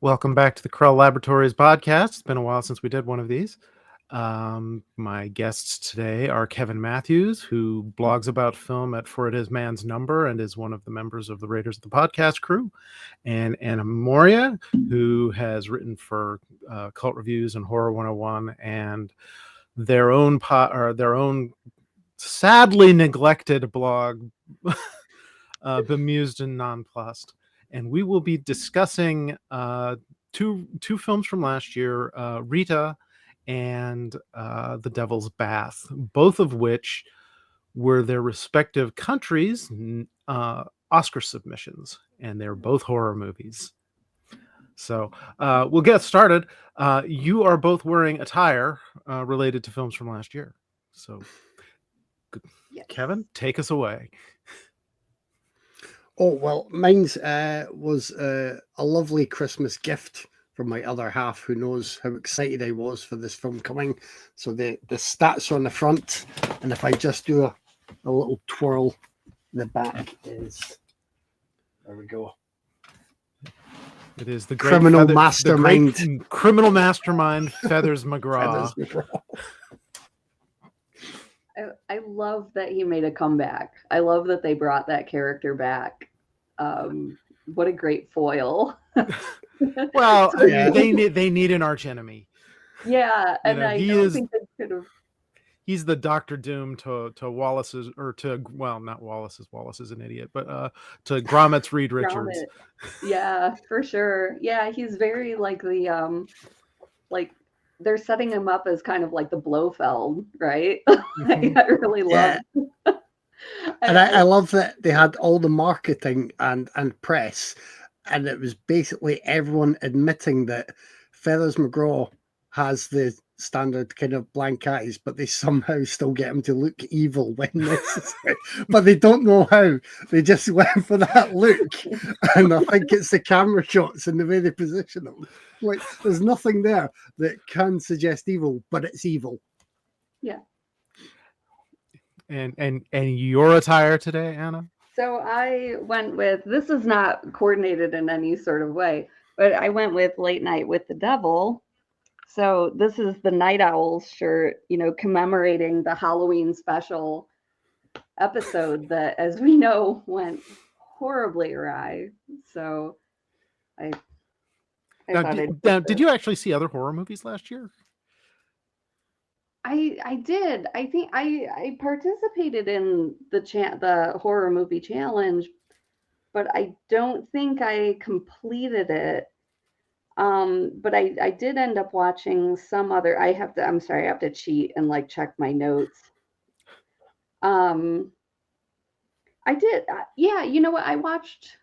Welcome back to the Krell Laboratories podcast. It's been a while since we did one of these. My guests today are Kevin Matthews, who blogs about film at For It Is Man's Number and is one of the members of the Raiders of the Podcast crew, and Anna Maurya, who has written for Cult Reviews and Horror 101 and their own sadly neglected blog, Bemused and Nonplussed. And we will be discussing two films from last year, Rita and The Devil's Bath, both of which were their respective countries' Oscar submissions, and they're both horror movies. So we'll get started. You are both wearing attire related to films from last year. So, yes. Kevin, take us away. Oh, well, mine's was a lovely Christmas gift from my other half, who knows how excited I was for this film coming. So the stats are on the front, and if I just do a little twirl, the back is, there we go. It is the criminal mastermind. Criminal mastermind, Feathers McGraw. I love that he made a comeback. I love that they brought that character back. What a great foil. Well, yeah. they need an arch enemy. Yeah, and I don't think they could have. He's the Dr. Doom to Wallace's, or to, well, not Wallace's. Wallace is an idiot, but to Gromit's Reed Richards. Yeah, for sure. Yeah, he's very like the like they're setting him up as kind of like the Blofeld, right? Mm-hmm. I really love. Yeah. And I love that they had all the marketing and press, and it was basically everyone admitting that Feathers McGraw has the standard kind of blank eyes, but they somehow still get him to look evil when necessary. But they don't know how. They just went for that look. And I think it's the camera shots and the way they position them. Like, there's nothing there that can suggest evil, but it's evil. Yeah. And your attire today, Anna? So I went with, this is not coordinated in any sort of way, but I went with Late Night with the Devil. So this is the Night Owls shirt, commemorating the Halloween special episode that, as we know, went horribly awry. So did you actually see other horror movies last year? I did. I think I participated in the horror movie challenge, but I don't think I completed it. But I did end up watching some other. I have to cheat and like check my notes. I did. Yeah, you know what? I watched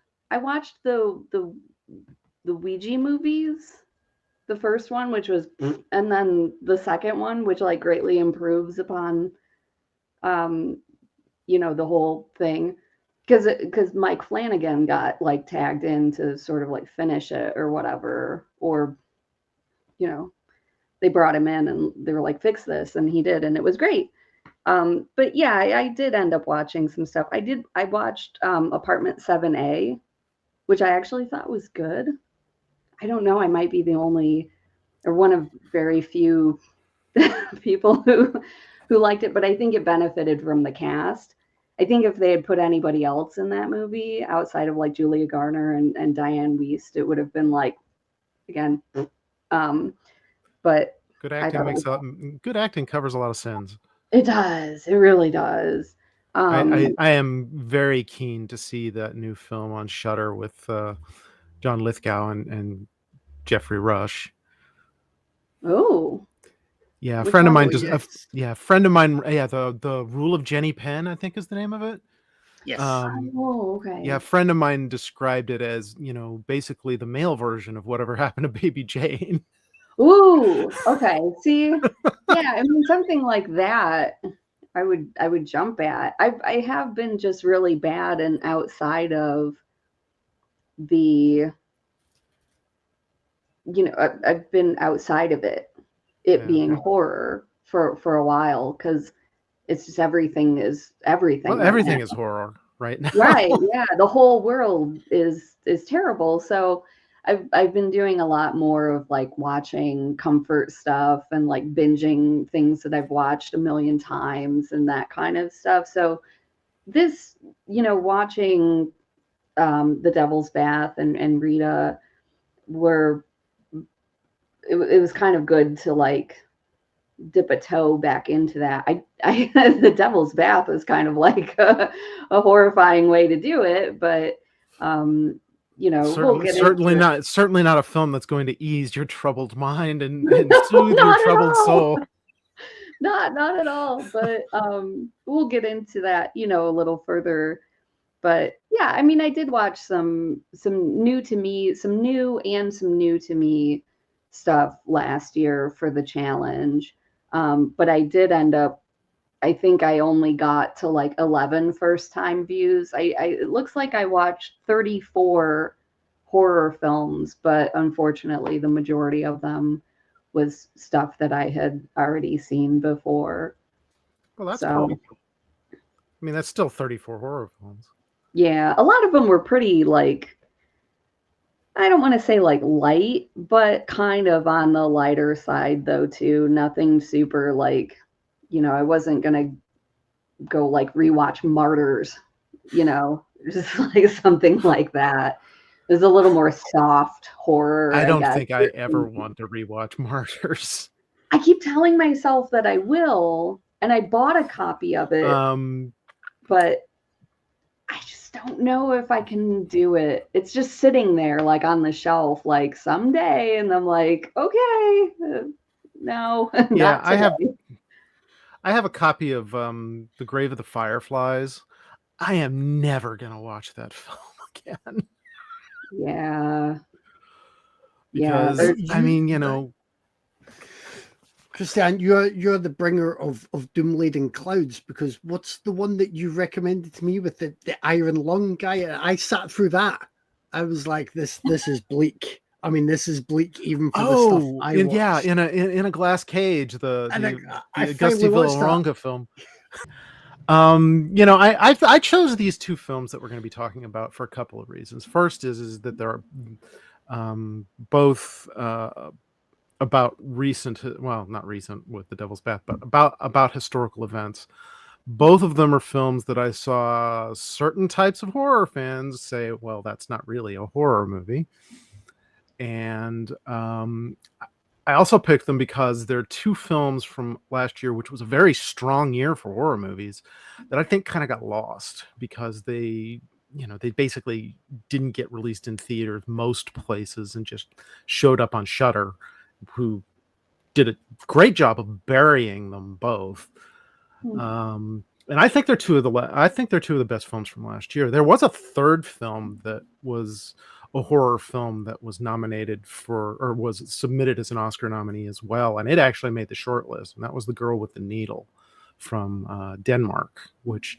the Ouija movies. The first one, which was, and then the second one, which like greatly improves upon, the whole thing, because Mike Flanagan got like tagged in to sort of like finish it or whatever, or, they brought him in and they were like, fix this, and he did, and it was great. But yeah, I did end up watching some stuff. I watched Apartment 7A, which I actually thought was good. I don't know. I might be the only, or one of very few people who liked it, but I think it benefited from the cast. I think if they had put anybody else in that movie outside of like Julia Garner and Diane Wiest, it would have been like, again, but good acting good acting covers a lot of sins. It does. It really does. I am very keen to see that new film on Shudder with John Lithgow and Jeffrey Rush. Oh, yeah, a friend of mine the Rule of Jenny Penn, I think is the name of it. Yes. Okay. Yeah, a friend of mine described it as, basically the male version of Whatever Happened to Baby Jane. Ooh, okay. See, yeah, I mean, something like that I would jump at. I have been just really bad and outside of the, I've been outside of it being horror for a while, because it's just everything is everything. Well, everything is horror right now. Right. Yeah. The whole world is terrible. So I've been doing a lot more of like watching comfort stuff and like binging things that I've watched a million times and that kind of stuff. So this, watching The Devil's Bath and Rita were it was kind of good to like dip a toe back into that. I The Devil's Bath was kind of like a horrifying way to do it, but we'll get certainly into certainly not a film that's going to ease your troubled mind and No, soothe your not at troubled all. soul. Not at all, but we'll get into that, a little further. But yeah, I mean, I did watch some new to me, some new to me stuff last year for the challenge. But I did end up, I think I only got to like 11 first time views. It looks like I watched 34 horror films, but unfortunately the majority of them was stuff that I had already seen before. Well, that's So pretty cool. I mean, that's still 34 horror films. yeah, a lot of them were pretty like, I don't want to say like light, but kind of on the lighter side though too. Nothing super like, I wasn't gonna go like rewatch Martyrs, just like something like that. There's a little more soft horror, I I don't guess. think I ever want to rewatch Martyrs. I keep telling myself that I will, and I bought a copy of it, but I just don't know if I can do it. It's just sitting there like on the shelf, like someday, and I'm like, okay, no, Yeah, not today. I have a copy of The Grave of the Fireflies. I am never gonna watch that film again. Yeah. Because I mean, Christian, you're the bringer of doom laden clouds, because what's the one that you recommended to me with the iron lung guy? I sat through that. I was like, this is bleak. I mean, this is bleak even for the stuff I watched. Yeah, in a glass cage, the Auguste Villaronga film. I chose these two films that we're going to be talking about for a couple of reasons. First is that they're both about recent, well, not recent with The Devil's Bath, but about historical events. Both of them are films that I saw certain types of horror fans say, well, that's not really a horror movie. And I also picked them because they're two films from last year, which was a very strong year for horror movies, that I think kind of got lost because they basically didn't get released in theaters most places and just showed up on Shudder, who did a great job of burying them both. And I think they're two of the best films from last year. There was a third film that was a horror film that was nominated for, or was submitted as an Oscar nominee as well, and it actually made the short list, and that was The Girl with the Needle from Denmark, which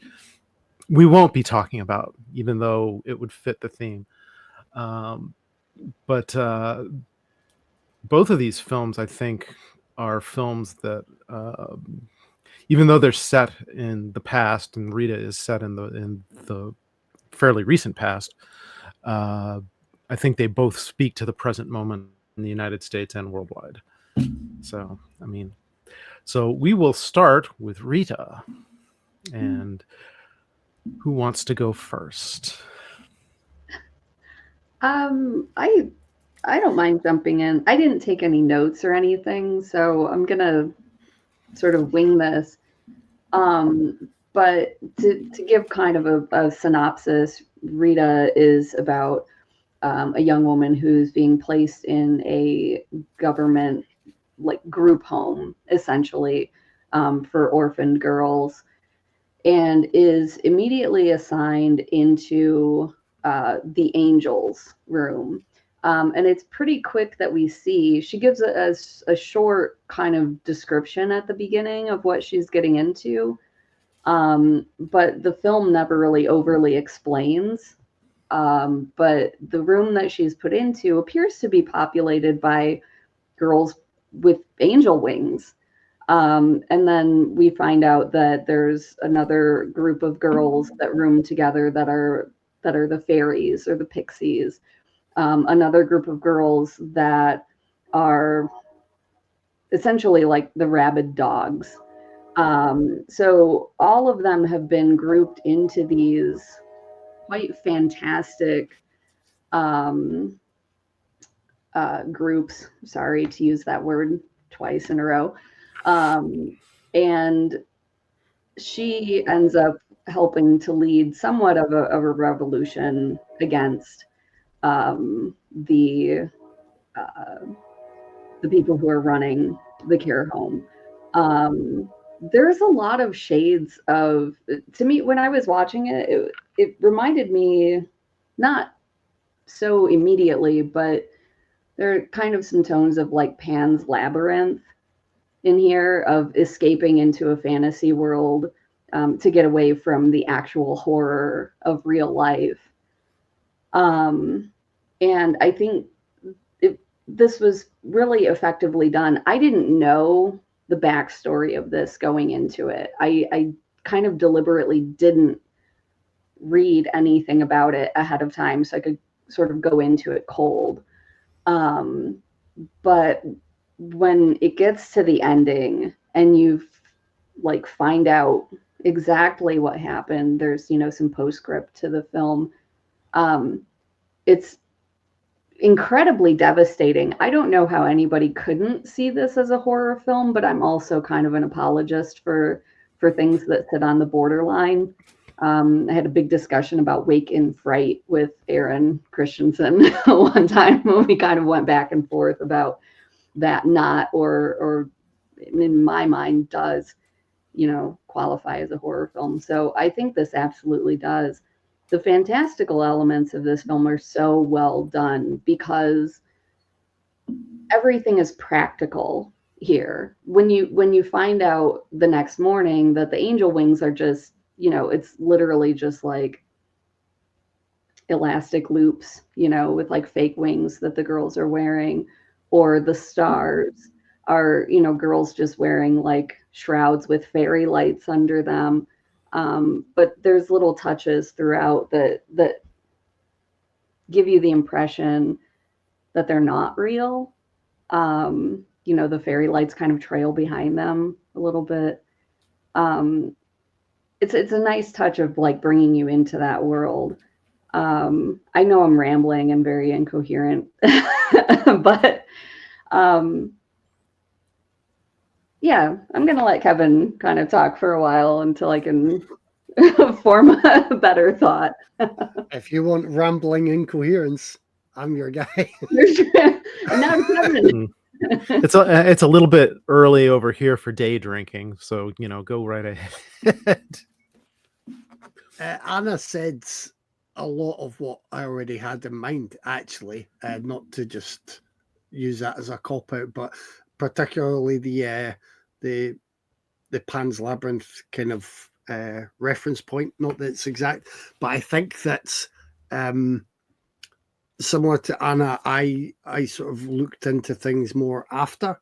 we won't be talking about, even though it would fit the theme. But both of these films, I think, are films that, even though they're set in the past, and Rita is set in the fairly recent past, I think they both speak to the present moment in the United States and worldwide. So, I mean, so we will start with Rita. And who wants to go first? I don't mind jumping in. I didn't take any notes or anything, so I'm gonna sort of wing this. But to give kind of a synopsis, Rita is about a young woman who's being placed in a government like group home, essentially, for orphaned girls, and is immediately assigned into the angels room. And it's pretty quick that we see, she gives a short kind of description at the beginning of what she's getting into. But the film never really overly explains. But the room that she's put into appears to be populated by girls with angel wings. And then we find out that there's another group of girls that room together that are the fairies or the pixies. another group of girls that are essentially like the rabid dogs. So all of them have been grouped into these quite fantastic groups. Sorry to use that word twice in a row. And she ends up helping to lead somewhat of a revolution against the people who are running the care home. There's a lot of shades of, to me, when I was watching it, it reminded me, not so immediately, but there are kind of some tones of like Pan's Labyrinth in here, of escaping into a fantasy world to get away from the actual horror of real life. And I think this was really effectively done. I didn't know the backstory of this going into it. I kind of deliberately didn't read anything about it ahead of time so I could sort of go into it cold. But when it gets to the ending and you like find out exactly what happened, there's, you know, some postscript to the film. It's incredibly devastating. I don't know how anybody couldn't see this as a horror film, but I'm also kind of an apologist for things that sit on the borderline. I had a big discussion about Wake in Fright with Aaron Christensen one time when we kind of went back and forth about that not, or in my mind does, you know, qualify as a horror film. So I think this absolutely does. The fantastical elements of this film are so well done because everything is practical here. When you find out the next morning that the angel wings are just, you know, it's literally just like elastic loops, you know, with like fake wings that the girls are wearing, or the stars are, you know, girls just wearing like shrouds with fairy lights under them. But there's little touches throughout that give you the impression that they're not real. You know, the fairy lights kind of trail behind them a little bit. It's a nice touch of like bringing you into that world. I know I'm rambling and very incoherent, but yeah, I'm gonna let Kevin kind of talk for a while until I can form a better thought. If you want rambling incoherence, I'm your guy. Now Kevin. It's a little bit early over here for day drinking, so you know, go right ahead. Anna said a lot of what I already had in mind, actually, not to just use that as a cop out, but particularly the Pan's Labyrinth kind of reference point. Not that it's exact, but I think that's similar to Anna. I sort of looked into things more after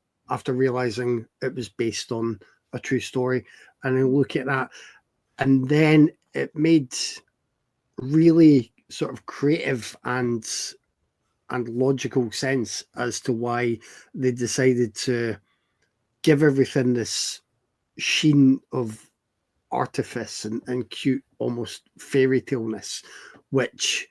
realizing it was based on a true story, and I look at that, and then it made really sort of creative and logical sense as to why they decided to give everything this sheen of artifice and cute, almost fairy tale-ness, which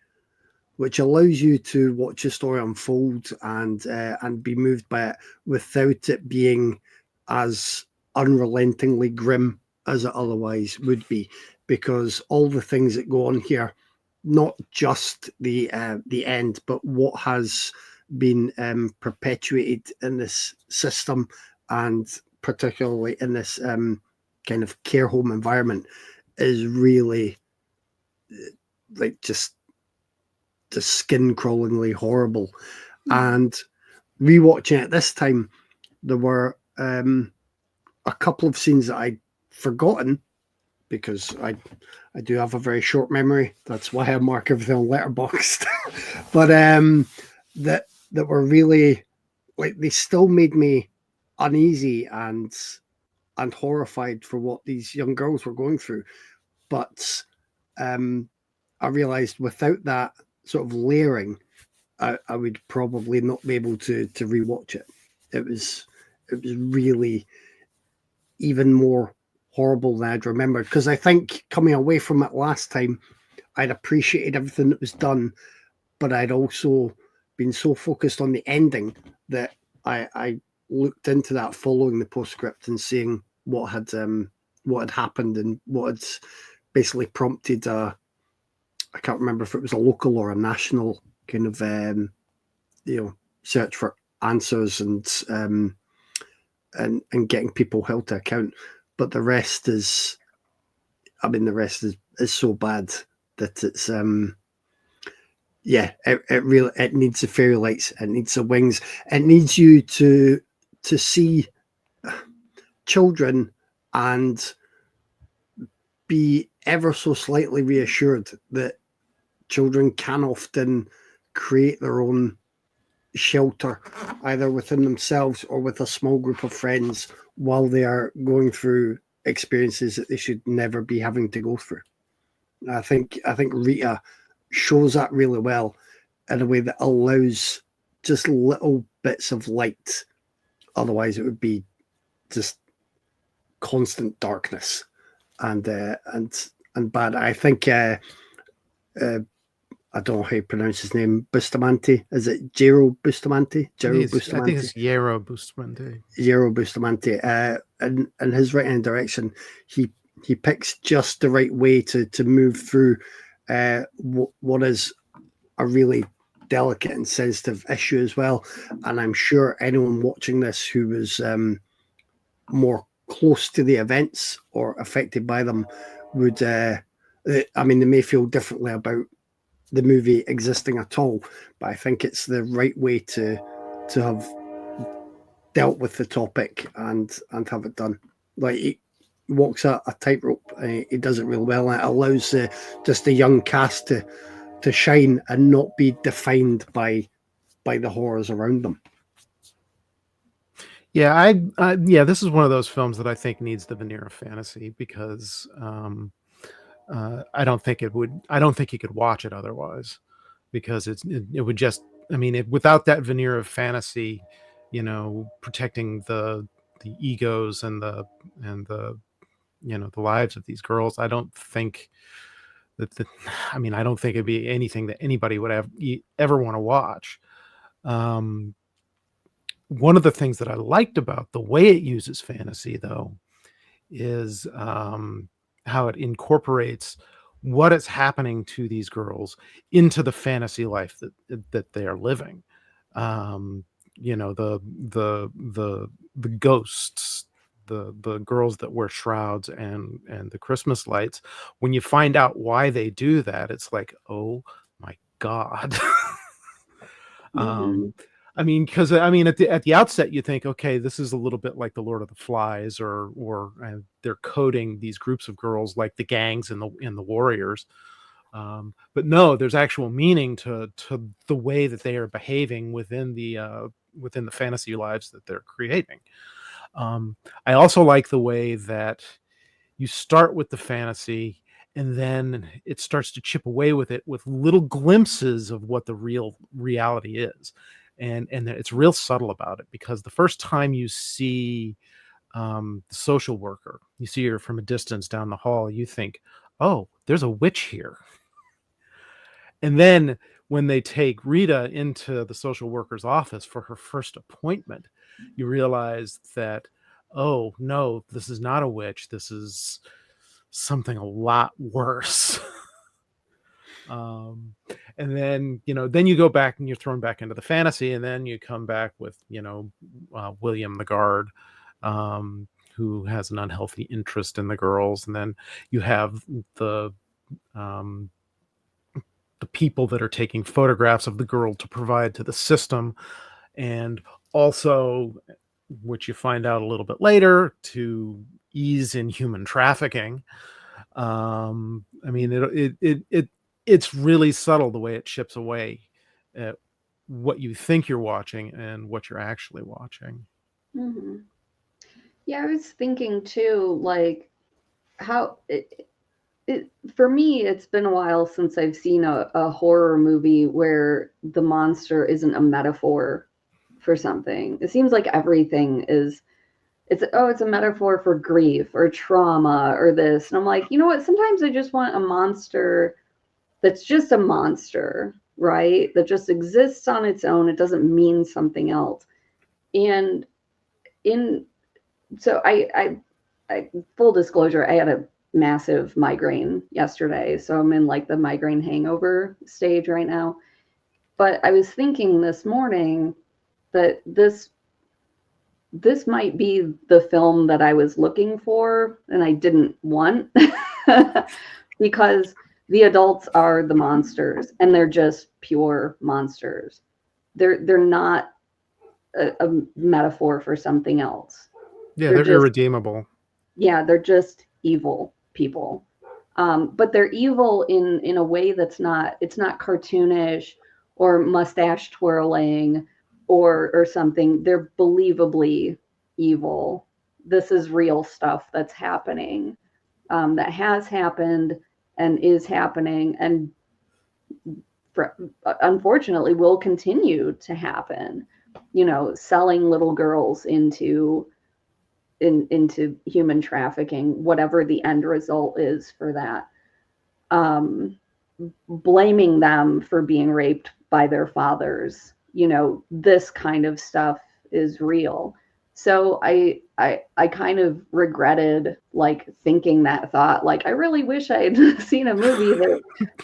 allows you to watch a story unfold and be moved by it without it being as unrelentingly grim as it otherwise would be, because all the things that go on here, not just the end, but what has been perpetuated in this system, and particularly in this kind of care home environment, is really like just skin crawlingly horrible. And rewatching it this time, there were a couple of scenes that I'd forgotten, because I do have a very short memory. That's why I mark everything on Letterboxd. But that were really, like, they still made me uneasy and horrified for what these young girls were going through. But I realized without that sort of layering, I would probably not be able to rewatch it. It was really even more horrible than I'd remembered, because I think coming away from it last time, I'd appreciated everything that was done, but I'd also been so focused on the ending that I looked into that following the postscript and seeing what had happened and what had basically prompted I can't remember if it was a local or a national kind of search for answers and getting people held to account. But the rest is, the rest is so bad that it's it really, it needs the fairy lights, it needs the wings, it needs you to see children and be ever so slightly reassured that children can often create their own shelter, either within themselves or with a small group of friends, while they are going through experiences that they should never be having to go through. I think Rita shows that really well in a way that allows just little bits of light. Otherwise, it would be just constant darkness and bad. I think I don't know how you pronounce his name. Bustamante. Is it Jero Bustamante? I think it's Jero Bustamante. Jero Bustamante. And his writing and direction, he picks just the right way to move through what is a really delicate and sensitive issue as well. And I'm sure anyone watching this who was more close to the events or affected by them would, they may feel differently about the movie existing at all, but I think it's the right way to have dealt with the topic and have it done. Like, he walks a tightrope. He does it real well, and it allows just the young cast to shine and not be defined by the horrors around them. Yeah, this is one of those films that I think needs the veneer of fantasy, because I don't think you could watch it otherwise, because it would just, without that veneer of fantasy, protecting the egos and the the lives of these girls, I don't think I don't think it'd be anything that anybody would ever want to watch. One of the things that I liked about the way it uses fantasy, though, is how it incorporates what is happening to these girls into the fantasy life that they are living. The ghosts, the girls that wear shrouds and the Christmas lights. When you find out why they do that, it's like, oh my God. Mhm. Because at the outset you think, okay, this is a little bit like the Lord of the Flies, or they're coding these groups of girls like the gangs in the Warriors, but no, there's actual meaning to the way that they are behaving within the fantasy lives that they're creating. I also like the way that you start with the fantasy, and then it starts to chip away with it with little glimpses of what the real reality is. And it's real subtle about it, because the first time you see the social worker, you see her from a distance down the hall, you think, oh, there's a witch here. And then when they take Rita into the social worker's office for her first appointment, you realize that, oh no, this is not a witch. This is something a lot worse. And then then you go back and you're thrown back into the fantasy, and then you come back with William the guard, who has an unhealthy interest in the girls, and then you have the people that are taking photographs of the girl to provide to the system, and also, which you find out a little bit later, to ease in human trafficking. It's really subtle the way it chips away at what you think you're watching and what you're actually watching. Yeah, I was thinking too, like how For me, it's been a while since I've seen a horror movie where the monster isn't a metaphor for something. It seems like everything is, it's a metaphor for grief or trauma or this. And I'm like, you know what? Sometimes I just want a monster that's just a monster, right? That just exists on its own. It doesn't mean something else. And in so I full disclosure, I had a massive migraine yesterday, so I'm in like the migraine hangover stage right now. But I was thinking this morning that this might be the film that I was looking for and I didn't want because the adults are the monsters and they're just pure monsters. They're not a metaphor for something else. Yeah, They're they're just, irredeemable. yeah, they're just evil people. But they're evil in a way that's not, it's not cartoonish or mustache twirling or something. They're believably evil. This is real stuff that's happening, that has happened and is happening, and unfortunately will continue to happen. You know, selling little girls into human trafficking, whatever the end result is for that. Um, Blaming them for being raped by their fathers. You know, this kind of stuff is real. So I kind of regretted like thinking that thought. Like I really wish I had seen a movie that,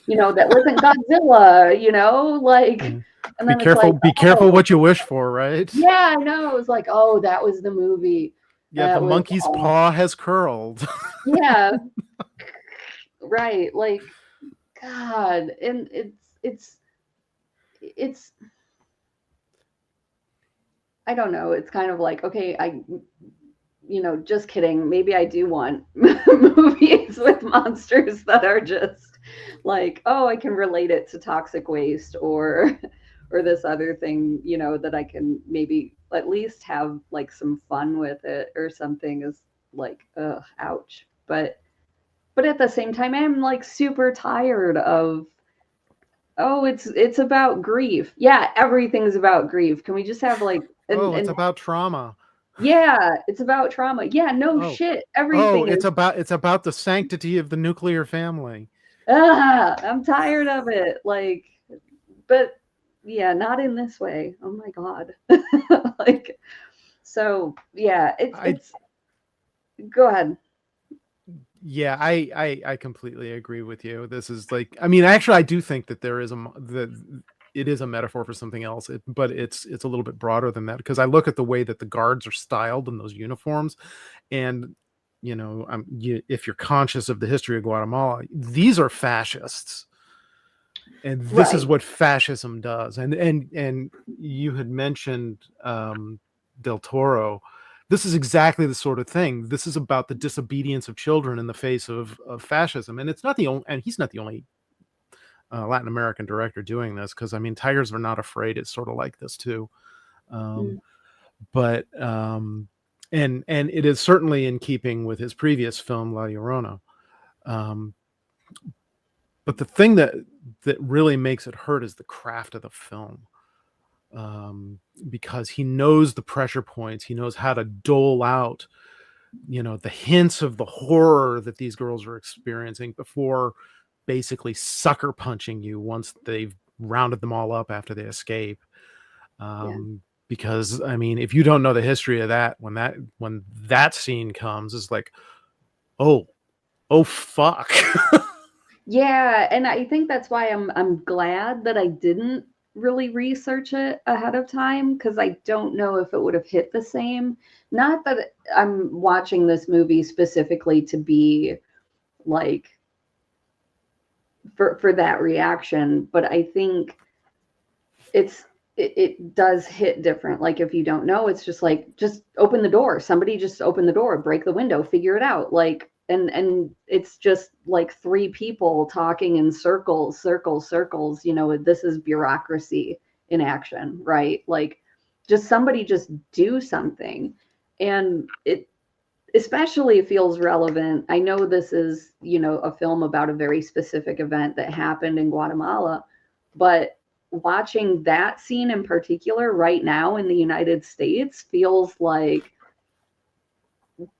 you know, that wasn't Godzilla, you know, like, Yeah. and Be then it's like, careful. Be careful oh, what you wish for, right? yeah, I know. It was like, oh, that was the movie. Yeah, the That was monkey's awful. paw has curled. Yeah, right. Like, God, and it's I don't know. It's kind of like, okay, you know, just kidding. Maybe I do want movies with monsters that are just like, oh, I can relate it to toxic waste or this other thing, you know, that I can maybe at least have like some fun with it or something is like, ouch. But at the same time, I'm like super tired of, oh, it's about grief. Yeah, everything's about grief. Can we just have like Oh, it's and about trauma. yeah, it's about trauma. Yeah, no Oh, shit. oh, Everything is, it's about the sanctity of the nuclear family. I'm tired of it. Like, but yeah, not in this way. Oh my God. Like, so yeah, I it's go ahead. Yeah, I completely agree with you. This is like, I mean, actually, I do think that there is that it is a metaphor for something else, but it's a little bit broader than that because I look at the way that the guards are styled in those uniforms, and if you're conscious of the history of Guatemala, these are fascists, and this is Right. what fascism does. And you had mentioned Del Toro. This is exactly the sort of thing. This is about the disobedience of children in the face of fascism, and it's not the only. And he's not the only Latin American director doing this, because I mean, Tigers Are Not Afraid is sort of like this too. Um, Mm, but and it is certainly in keeping with his previous film La Llorona. Um, but the thing that really makes it hurt is the craft of the film, because he knows the pressure points. He knows how to dole out, the hints of the horror that these girls are experiencing before basically sucker punching you once they've rounded them all up after they escape. yeah. Because I mean, if you don't know the history of that, when that scene comes, it's like, oh, oh fuck. Yeah, and I think that's why I'm glad that I didn't really research it ahead of time because I don't know if it would have hit the same. Not that I'm watching this movie specifically to be like for that reaction, but I think it does hit different. Like if you don't know, it's just like just open the door. Somebody just open the door, break the window, figure it out. Like and it's just like three people talking in circles, circles, circles. You know, this is bureaucracy in action, right? Like just somebody just do something. And especially feels relevant. I know this is, a film about a very specific event that happened in Guatemala, but watching that scene in particular right now in the United States feels like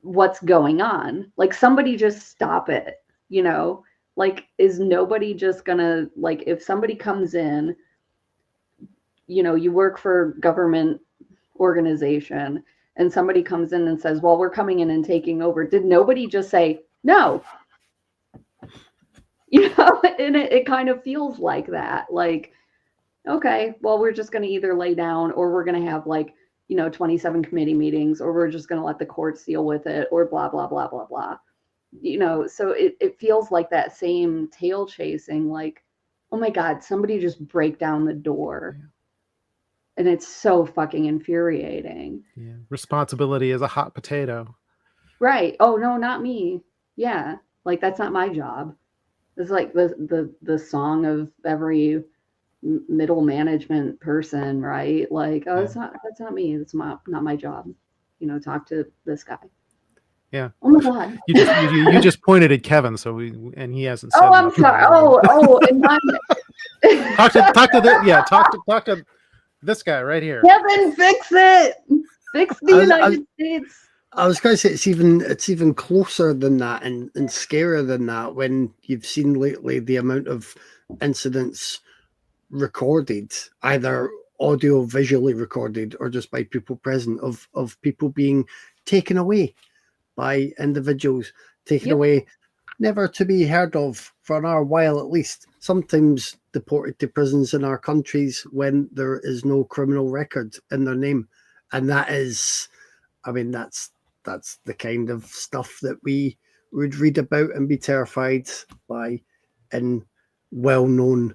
what's going on. Like, somebody just stop it, Like, is nobody just gonna, like, if somebody comes in, you work for government organization and somebody comes in and says, well, we're coming in and taking over. Did nobody just say, no? And it kind of feels like that. Like, okay, well, we're just going to either lay down, or we're going to have 27 committee meetings, or we're just going to let the courts deal with it, or blah, blah, blah, blah, blah. So it feels like that same tail chasing, like, oh my God, somebody just break down the door. Yeah. And it's so fucking infuriating. Yeah. Responsibility is a hot potato. Right. Oh, no, not me. Yeah. Like, that's not my job. It's like the song of every middle management person, right? Like, oh, that's not me. It's not my job. Talk to this guy. Yeah. Oh my God. You just pointed at Kevin, and he hasn't said. Oh, I'm sorry. And talk to this guy right here. Kevin, fix it. Fix the United States. I was going to say it's even closer than that and scarier than that when you've seen lately the amount of incidents recorded, either audio visually recorded or just by people present, of people being taken away by individuals, taken away, never to be heard of for an hour while at least, sometimes deported to prisons in our countries when there is no criminal record in their name. And that is, I mean, that's the kind of stuff that we would read about and be terrified by in well-known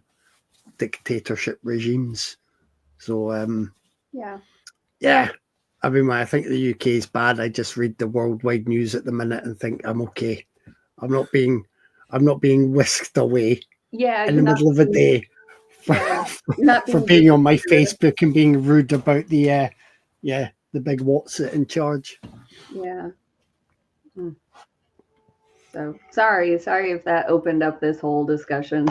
dictatorship regimes. So yeah. I mean, when I think the UK is bad, I just read the worldwide news at the minute and think I'm okay. I'm not being whisked away in the middle of the day for being on my Facebook and being rude about the big what's it in charge. Yeah. So sorry if that opened up this whole discussion.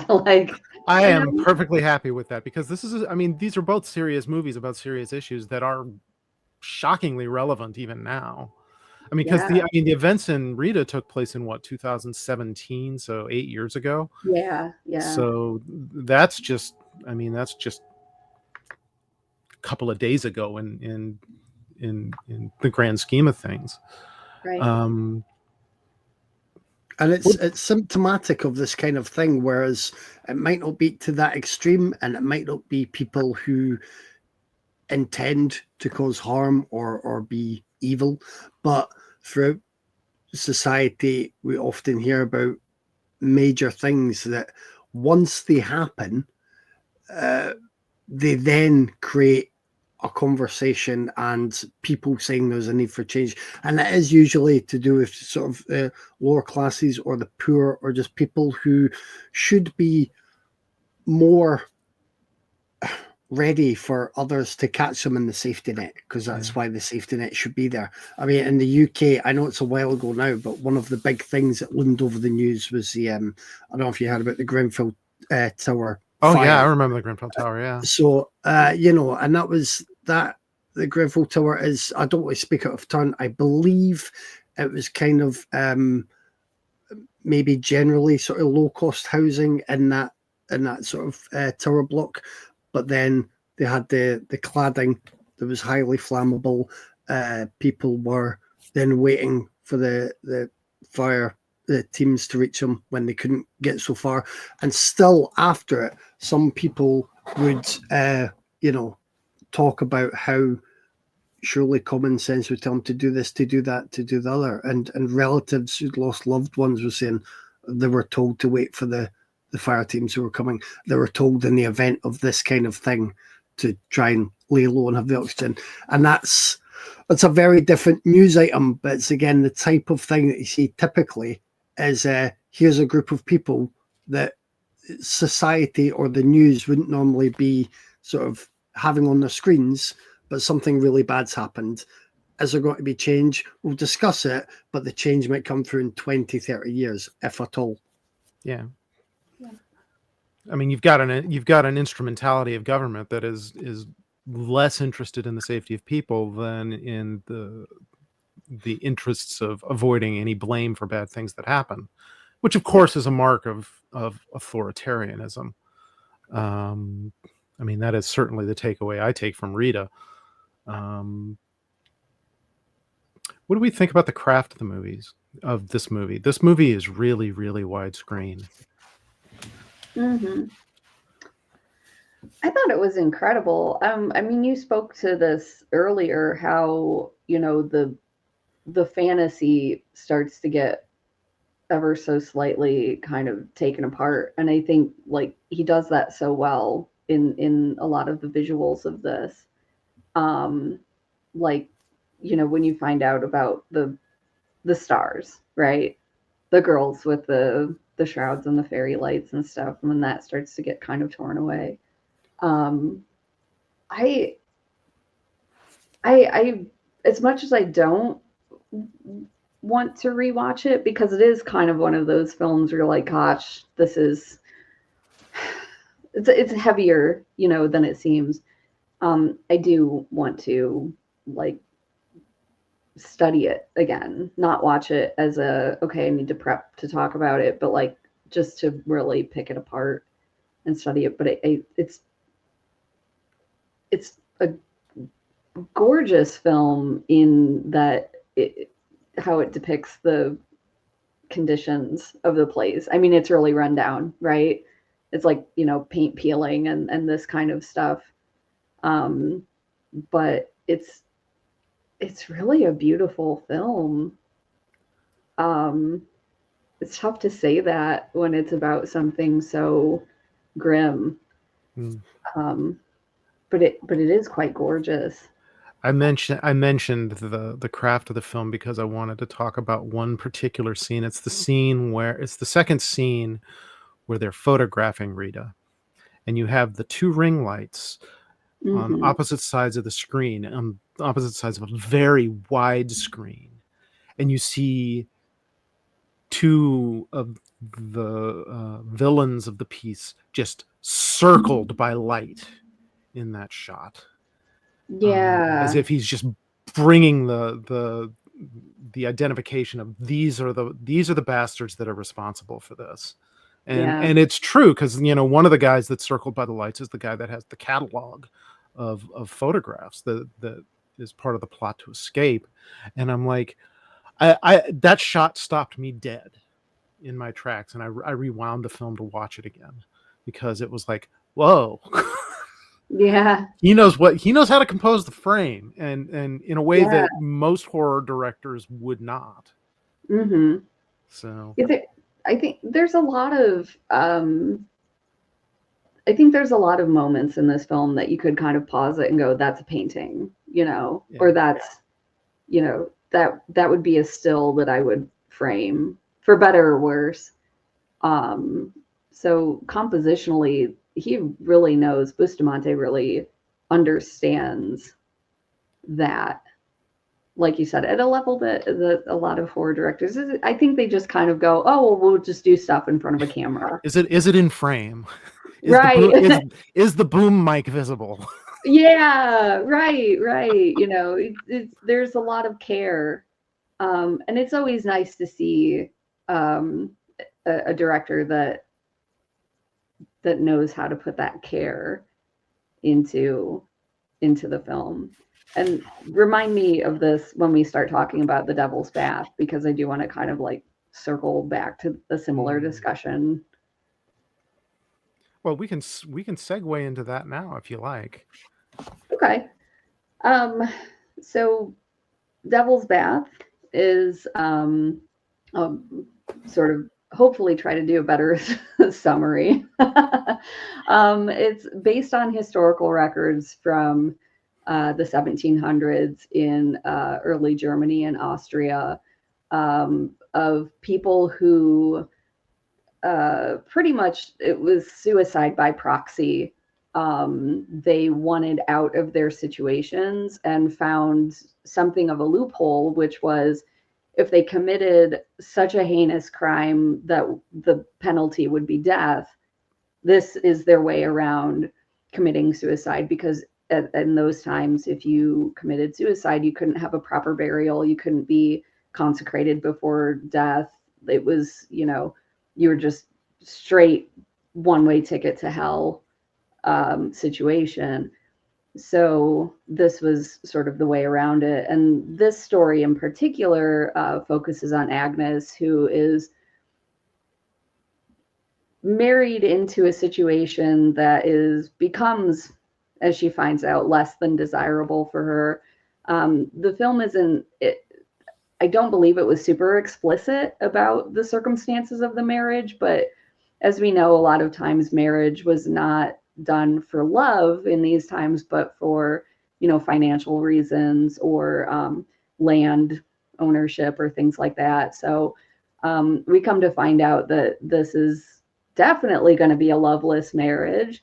I am perfectly happy with that, because these are both serious movies about serious issues that are shockingly relevant even now. I mean, because the events in Rita took place in 2017, so 8 years ago. Yeah. So that's just a couple of days ago in the grand scheme of things. Right. And it's symptomatic of this kind of thing, whereas it might not be to that extreme, and it might not be people who intend to cause harm or be evil, but throughout society we often hear about major things that once they happen, they then create a conversation and people saying there's a need for change, and that is usually to do with sort of lower classes or the poor, or just people who should be more ready for others to catch them in the safety net, because that's why the safety net should be there. I mean, in the UK, I know it's a while ago now, but one of the big things that loomed over the news was the I don't know if you heard about the Grenfell Tower. Oh fire. Yeah, I remember the Grenfell Tower. Yeah. So and that was that. The Grenfell Tower is, I don't want to speak out of turn, I believe it was kind of maybe generally sort of low cost housing in that sort of tower block. But then they had the cladding that was highly flammable. People were then waiting for the fire teams to reach them when they couldn't get so far. And still after it, some people would, talk about how surely common sense would tell them to do this, to do that, to do the other. And relatives who'd lost loved ones were saying they were told to wait for the fire teams who were coming. They were told in the event of this kind of thing to try and lay low and have the oxygen. And that's a very different news item, but it's again the type of thing that you see typically is here's a group of people that society or the news wouldn't normally be sort of having on their screens, but something really bad's happened. is there going to be change? We'll discuss it, but the change might come through in 20, 30 years, if at all. Yeah. I mean, you've got an instrumentality of government that is less interested in the safety of people than in the interests of avoiding any blame for bad things that happen, which of course is a mark of authoritarianism. I mean, that is certainly the takeaway I take from Rita. What do we think about the craft of this movie? This movie is really, really widescreen. Mm-hmm. I thought it was incredible. I mean, you spoke to this earlier, how, you know, the fantasy starts to get ever so slightly kind of taken apart. And I think like he does that so well in a lot of the visuals of this. Like, you know, when you find out about the stars, right? The girls with the shrouds and the fairy lights and stuff, and when that starts to get kind of torn away. I as much as I don't want to rewatch it, because it is kind of one of those films where you're like, gosh, this is it's heavier, you know, than it seems. I do want to like study it again, not watch it as a, okay, I need to prep to talk about it, but like just to really pick it apart and study it. But it's a gorgeous film in that how it depicts the conditions of the place. I mean, it's really run down, right? It's like, you know, paint peeling and this kind of stuff. But it's really a beautiful film. It's tough to say that when it's about something so grim. But it is quite gorgeous. I mentioned the craft of the film because I wanted to talk about one particular scene. It's the second scene where they're photographing Rita, and you have the two ring lights on opposite sides of the screen, on opposite sides of a very wide screen, and you see two of the villains of the piece just circled by light in that shot. Yeah. As if he's just bringing the identification of these are the bastards that are responsible for this. And it's true, because, you know, one of the guys that's circled by the lights is the guy that has the catalog of photographs that is part of the plot to escape. And I'm like, I that shot stopped me dead in my tracks, and I rewound the film to watch it again, because it was like, whoa. Yeah. He knows how to compose the frame, and in a way that most horror directors would not. So I think there's a lot of moments in this film that you could kind of pause it and go, that's a painting, you know, or that's, you know, that would be a still that I would frame, for better or worse. So compositionally, he really knows, Bustamante really understands that, like you said, at a level that a lot of horror directors, I think they just kind of go, oh, well, we'll just do stuff in front of a camera. Is it in frame? Right. Is the boom mic visible? Yeah, right. You know, there's a lot of care. And it's always nice to see a director that knows how to put that care into the film. And remind me of this when we start talking about The Devil's Bath, because I do want to kind of like circle back to a similar discussion. Well, we can segue into that now if you like. Okay. So Devil's Bath is sort of, hopefully try to do a better summary. It's based on historical records from the 1700s in early Germany and Austria, of people who pretty much, it was suicide by proxy they wanted out of their situations and found something of a loophole, which was if they committed such a heinous crime that the penalty would be death, this is their way around committing suicide, because in those times, if you committed suicide, you couldn't have a proper burial, you couldn't be consecrated before death. It was, you were just straight one-way ticket to hell situation. So this was sort of the way around it. And this story in particular focuses on Agnes, who is married into a situation that becomes, as she finds out, less than desirable for her. The film I don't believe it was super explicit about the circumstances of the marriage, but as we know, a lot of times marriage was not done for love in these times, but for, financial reasons or land ownership or things like that. So we come to find out that this is definitely going to be a loveless marriage.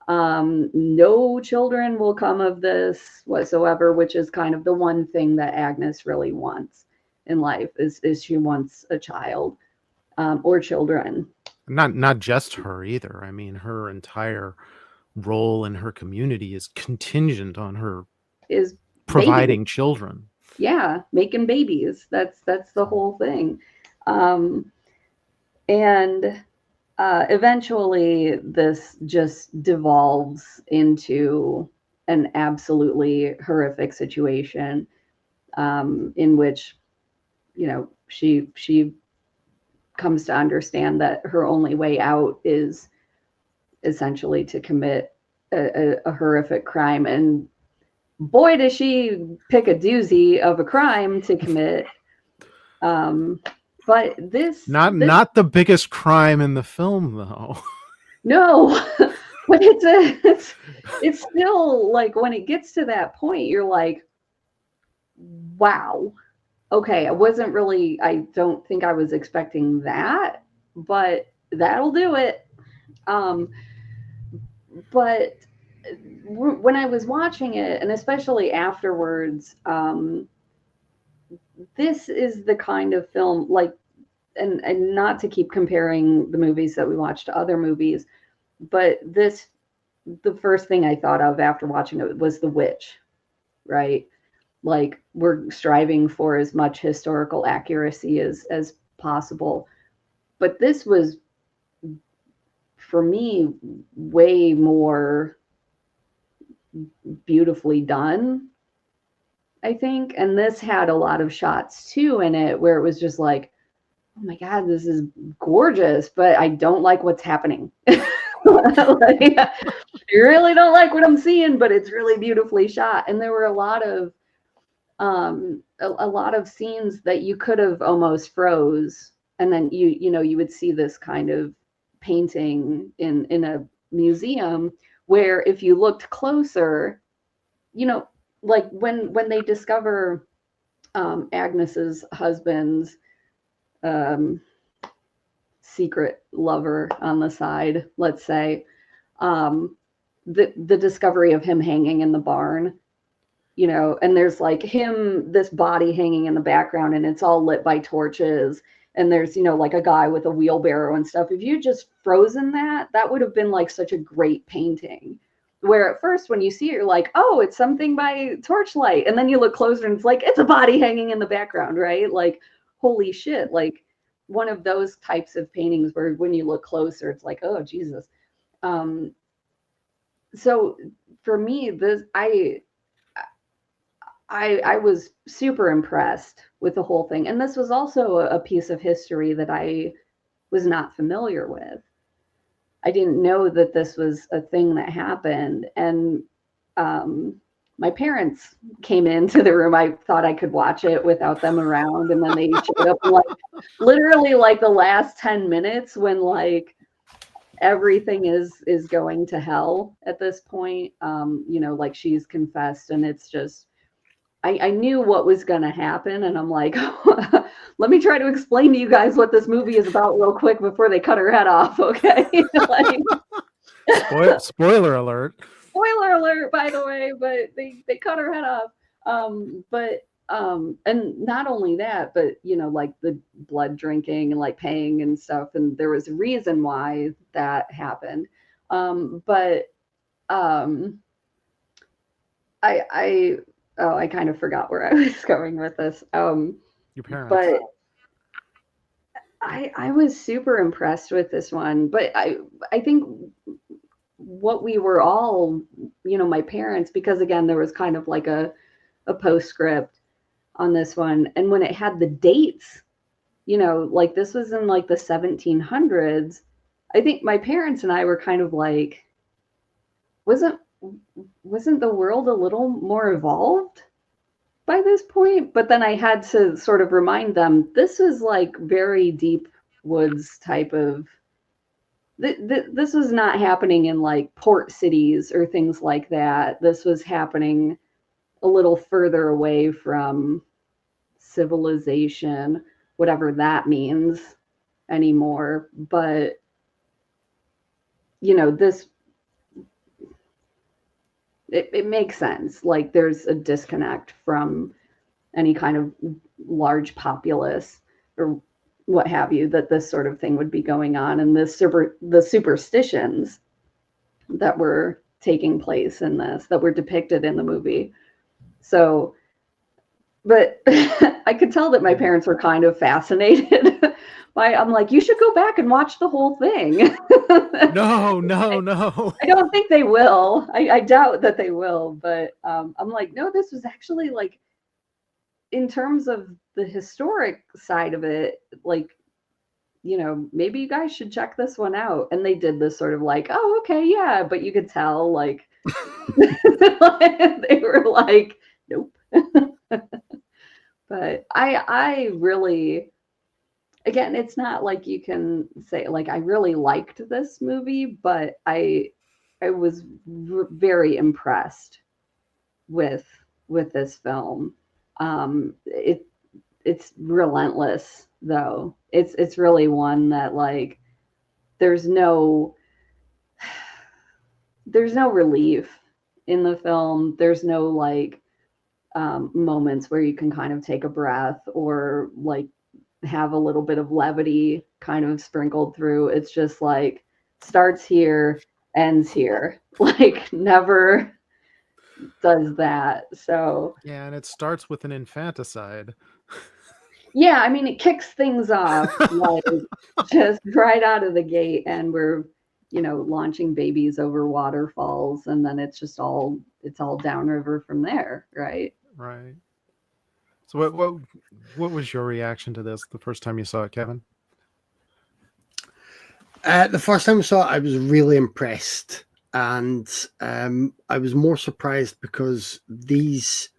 No children will come of this whatsoever, which is kind of the one thing that Agnes really wants in life is she wants a child or children. Not just her either. I mean, her entire role in her community is contingent on her is providing baby. children. Yeah, making babies. That's the whole thing. And eventually this just devolves into an absolutely horrific situation in which, she comes to understand that her only way out is essentially to commit a horrific crime. And boy, does she pick a doozy of a crime to commit. But this not the biggest crime in the film, though. No, but it's still like when it gets to that point, you're like, wow. Okay, I don't think I was expecting that, but that'll do it. But when I was watching it, and especially afterwards, this is the kind of film, like, and not to keep comparing the movies that we watched to other movies, but the first thing I thought of after watching it was The Witch, right? Like, we're striving for as much historical accuracy as possible. But this was, for me, way more beautifully done, I think. And this had a lot of shots too in it where it was just like, oh my God, this is gorgeous, but I don't like what's happening. Like, you really don't like what I'm seeing, but it's really beautifully shot. And there were a lot of scenes that you could have almost froze, and then you would see this kind of painting in a museum where if you looked closer, like when they discover Agnes's husband's secret lover on the side, let's say, the discovery of him hanging in the barn, and there's like this body hanging in the background, and it's all lit by torches, and there's like a guy with a wheelbarrow and stuff. If you just frozen that would have been like such a great painting, where at first when you see it, you're like, oh, it's something by torchlight, and then you look closer and it's like, it's a body hanging in the background, right? Like, holy shit. Like, one of those types of paintings where when you look closer, it's like, oh, Jesus. So for me, I was super impressed with the whole thing. And this was also a piece of history that I was not familiar with. I didn't know that this was a thing that happened. And my parents came into the room. I thought I could watch it without them around. And then they showed up like literally like the last 10 minutes when like everything is going to hell at this point. Like she's confessed, and it's just, I knew what was going to happen. And I'm like, let me try to explain to you guys what this movie is about real quick before they cut her head off. Okay. Like, Spoiler alert. Spoiler alert, by the way, but they cut her head off. And not only that, but like the blood drinking and like paying and stuff, and there was a reason why that happened. But I I kind of forgot where I was going with this. Your parents. But I was super impressed with this one. But I think what we were all, my parents, because again, there was kind of like a postscript on this one. And when it had the dates, like this was in like the 1700s, I think my parents and I were kind of like, wasn't the world a little more evolved by this point? But then I had to sort of remind them, this is like very deep woods type of, this was not happening in like port cities or things like that. This was happening a little further away from civilization, whatever that means anymore. But this, it makes sense. Like there's a disconnect from any kind of large populace or what have you, that this sort of thing would be going on, and the superstitions that were taking place in this, that were depicted in the movie. So, but I could tell that my parents were kind of fascinated by. I'm like, you should go back and watch the whole thing. No. I don't think they will. I doubt that they will. But I'm like, no, this was actually like, in terms of the historic side of it, like, maybe you guys should check this one out. And they did this sort of like, oh, okay, yeah. But you could tell, like, they were like, nope. But I really, again, it's not like you can say, like, I really liked this movie, but I was very impressed with this film. It's relentless, though. It's really one that, like, there's no relief in the film. There's no like moments where you can kind of take a breath or like have a little bit of levity kind of sprinkled through. It's just like starts here, ends here. Like never does that. So yeah, and it starts with an infanticide. Yeah, I mean, it kicks things off like just right out of the gate, and we're, launching babies over waterfalls, and then it's all downriver from there, right? Right. So what was your reaction to this the first time you saw it, Kevin? The first time I saw it, I was really impressed, and I was more surprised because these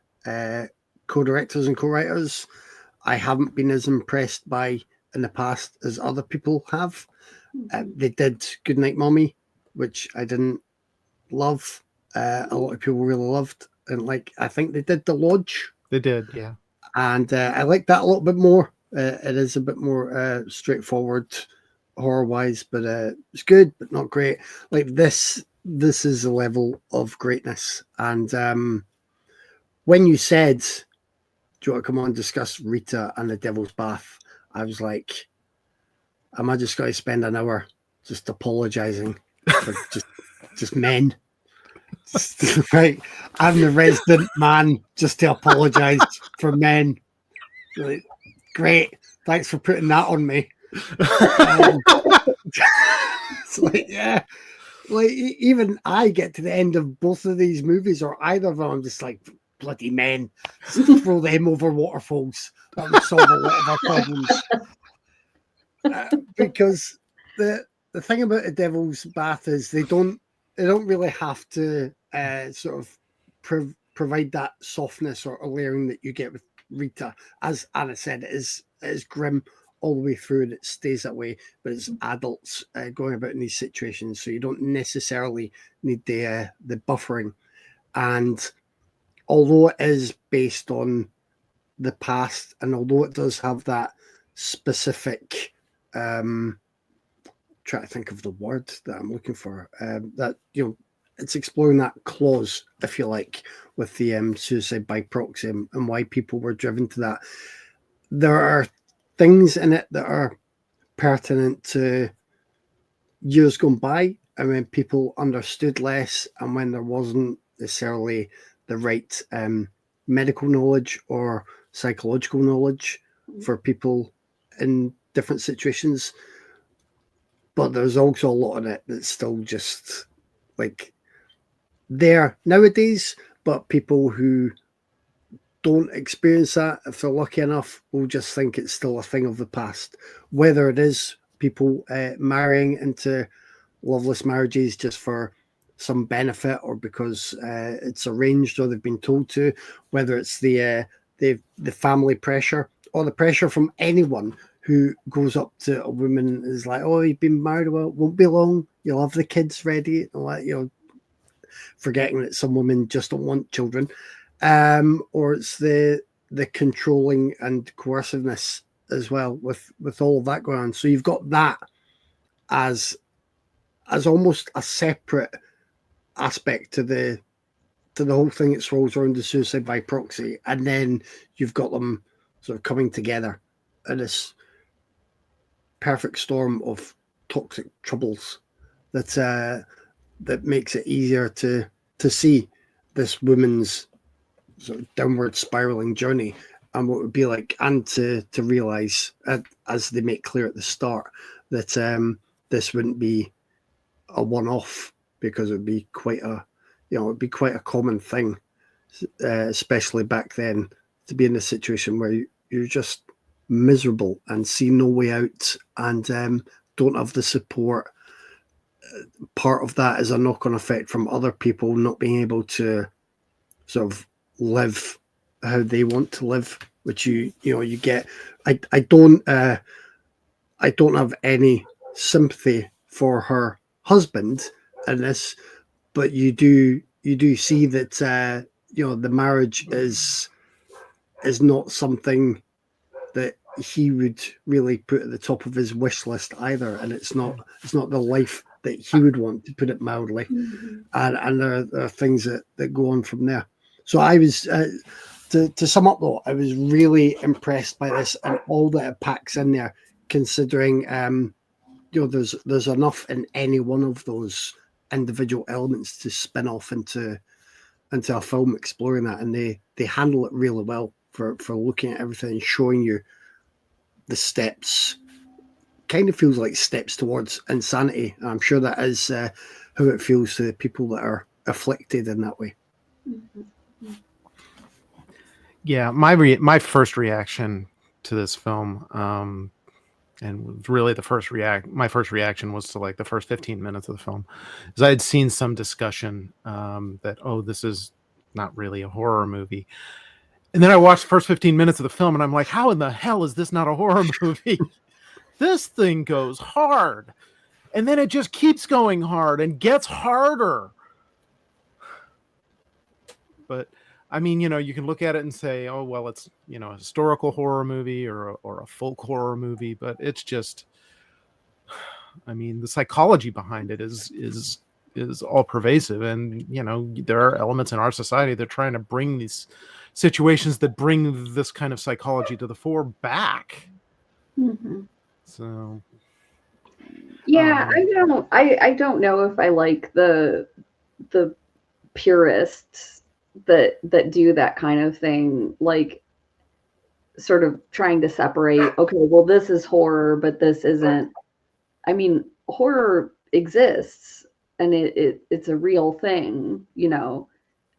co-directors and co-writers I haven't been as impressed by in the past as other people have. They did Goodnight Mommy, which I didn't love. A lot of people really loved, and like I think they did The Lodge. They did, yeah. And I like that a little bit more. It is a bit more straightforward horror-wise, but it's good, but not great. Like this is a level of greatness. And when you said, do you want to come on and discuss Rita and the Devil's Bath? I was like, am I just going to spend an hour just apologizing for just men? Right, I'm the resident man just to apologize for men. Like, great, thanks for putting that on me. It's like, yeah, like even I get to the end of both of these movies or either of them, I'm just like, bloody men, just throw them over waterfalls. That would solve a lot of our problems. Because the thing about the Devil's Bath is they don't really have to sort of provide that softness or layering that you get with Rita. As Anna said, it is grim all the way through, and it stays that way. But it's adults going about in these situations, so you don't necessarily need the buffering. And although it is based on the past, and although it does have that specific trying to think of the word that I'm looking for. That, you know, it's exploring that clause, if you like, with the suicide by proxy and why people were driven to that. There are things in it that are pertinent to years gone by, and when people understood less, and when there wasn't necessarily the right medical knowledge or psychological knowledge for people in different situations. But there's also a lot in it that's still just like there nowadays, but people who don't experience that, if they're lucky enough, will just think it's still a thing of the past. Whether it is people marrying into loveless marriages just for some benefit, or because it's arranged or they've been told to, whether it's the family pressure or the pressure from anyone who goes up to a woman and is like, "Oh, you've been married, well, won't be long, you'll have the kids ready," and like, you know, forgetting that some women just don't want children, or it's the controlling and coerciveness as well with all of that going on. So you've got that as almost a separate aspect to the whole thing that swirls around the suicide by proxy, and then you've got them sort of coming together in this perfect storm of toxic troubles that makes it easier to see this woman's sort of downward spiraling journey and what it would be like, and to realize, as they make clear at the start, that this wouldn't be a one-off, because it'd be quite a common thing, especially back then, to be in a situation where you're just miserable and see no way out, and don't have the support. Part of that is a knock-on effect from other people not being able to sort of live how they want to live, which you get. I don't have any sympathy for her husband in this, but you do see that the marriage is not something that he would really put at the top of his wish list either, and it's not the life that he would want, to put it mildly. Mm-hmm. And there are things that go on from there. So I was to sum up though, I was really impressed by this and all that it packs in there, considering there's enough in any one of those individual elements to spin off into a film exploring that, and they handle it really well for looking at everything and showing you the steps. Kind of feels like steps towards insanity. I'm sure that is how it feels to people that are afflicted in that way. Mm-hmm. Yeah, my first reaction to this film, and really my first reaction was to like the first 15 minutes of the film, is I had seen some discussion that, oh, this is not really a horror movie. And then I watched the first 15 minutes of the film and I'm like, how in the hell is this not a horror movie? This thing goes hard. And then it just keeps going hard and gets harder. But I mean, you can look at it and say, oh, well, it's, a historical horror movie or a folk horror movie, but it's just, I mean, the psychology behind it is all pervasive. And, there are elements in our society that are trying to bring these situations that bring this kind of psychology to the fore back. Mm-hmm. So, yeah, I don't know if I like the purists that do that kind of thing, like sort of trying to separate, okay, well, this is horror, but this isn't. I mean, horror exists and it's a real thing,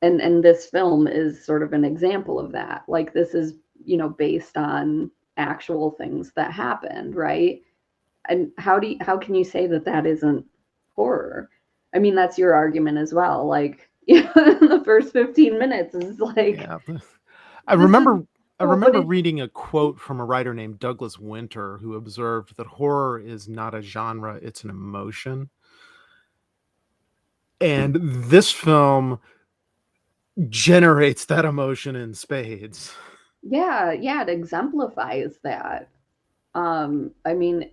and this film is sort of an example of that. Like, this is, based on actual things that happened, right? And how can you say that isn't horror? I mean, that's your argument as well. Like, the first 15 minutes is like, yeah. I remember reading a quote from a writer named Douglas Winter, who observed that horror is not a genre, it's an emotion. And this film generates that emotion in spades. Yeah, it exemplifies that. I mean,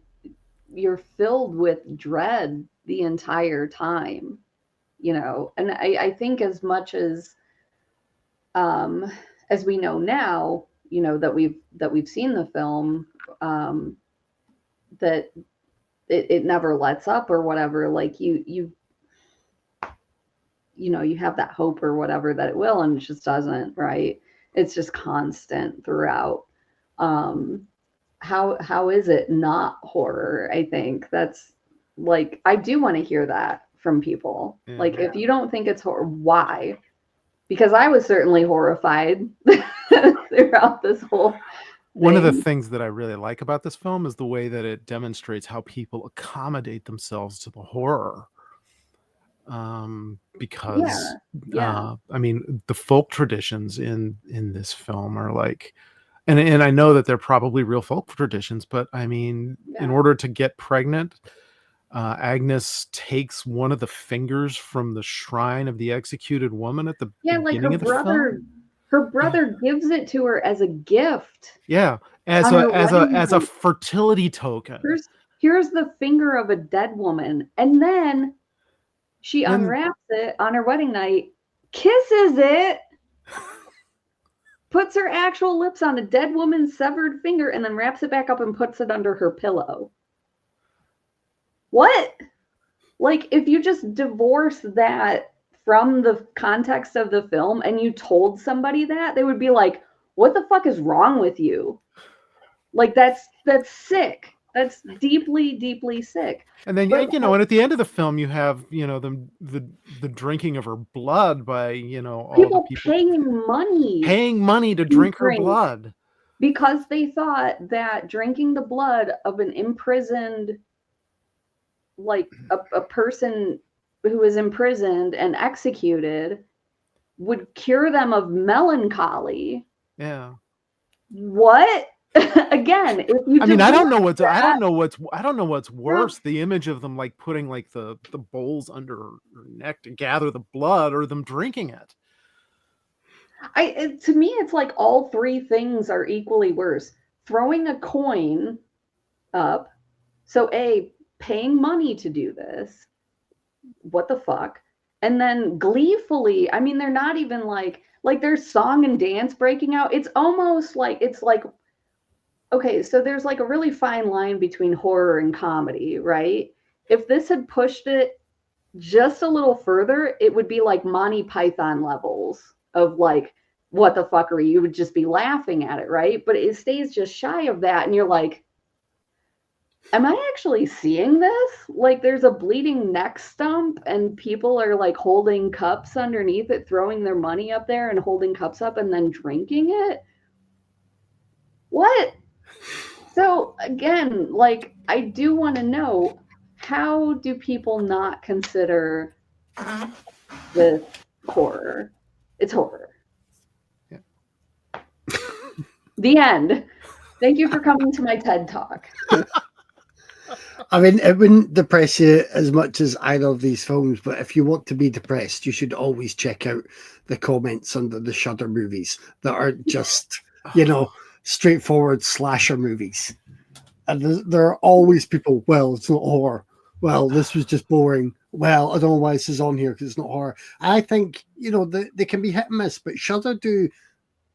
you're filled with dread the entire time, you know. And I think as much as we know now, you know, that we've seen the film, that it never lets up or whatever, like you know, you have that hope or whatever that it will, and it just doesn't, right? It's just constant throughout. How is it not horror? I think that's, like, I do want to hear that from people. Yeah. Like, if you don't think it's horror, why? Because I was certainly horrified throughout this whole One of the thing. things that I really like about this film is the way that it demonstrates how people accommodate themselves to the horror. Because Yeah. I mean, the folk traditions in this film are like, and I know that they're probably real folk traditions, but I mean, in Yeah. order to get pregnant, Agnes takes one of the fingers from the shrine of the executed woman at the Yeah, like beginning of the film. her brother gives it to her as a gift Yeah, as on her a wedding night. fertility token. Here's the finger of a dead woman, and then she Then- unwraps it on her wedding night, kisses it, puts her actual lips on a dead woman's severed finger, and then wraps it back up and puts it under her pillow. What? Like, if you just divorce that from the context of the film and you told somebody that, they would be like, what the fuck is wrong with you? Like, that's sick. That's deeply, deeply sick. And then, But, you know, and at the end of the film, you have, you know, the drinking of her blood by, you know, all people the people paying money to drink her blood because they thought that drinking the blood of an imprisoned, like a person who was imprisoned and executed, would cure them of melancholy. Yeah. What? Again, if you I mean, I don't know what's worse, Yeah. the image of them like putting like the bowls under her neck to gather the blood, or them drinking it. To me, it's like all three things are equally worse. Throwing a coin up, so paying money to do this, what the fuck? And then gleefully, I mean, they're not even like there's song and dance breaking out. It's almost like, it's like, okay, so there's like a really fine line between horror and comedy, right? If this had pushed it just a little further, it would be like Monty Python levels of like, what the fuck are you? You would just be laughing at it, right? But it stays just shy of that, and you're like, am I actually seeing this? Like, there's a bleeding neck stump and people are like holding cups underneath it, throwing their money up there and holding cups up and then drinking it. What? So again, like, I do want to know, how do people not consider this horror? It's horror. Yeah. The end. Thank you for coming to my TED Talk. I mean, it wouldn't depress you as much as either of these films, but if you want to be depressed, you should always check out the comments under the Shudder movies that are just, you know, straightforward slasher movies. And there are always people, well, it's not horror. Well, this was just boring. Well, I don't know why this is on here because it's not horror. I think, you know, they can be hit and miss, but Shudder do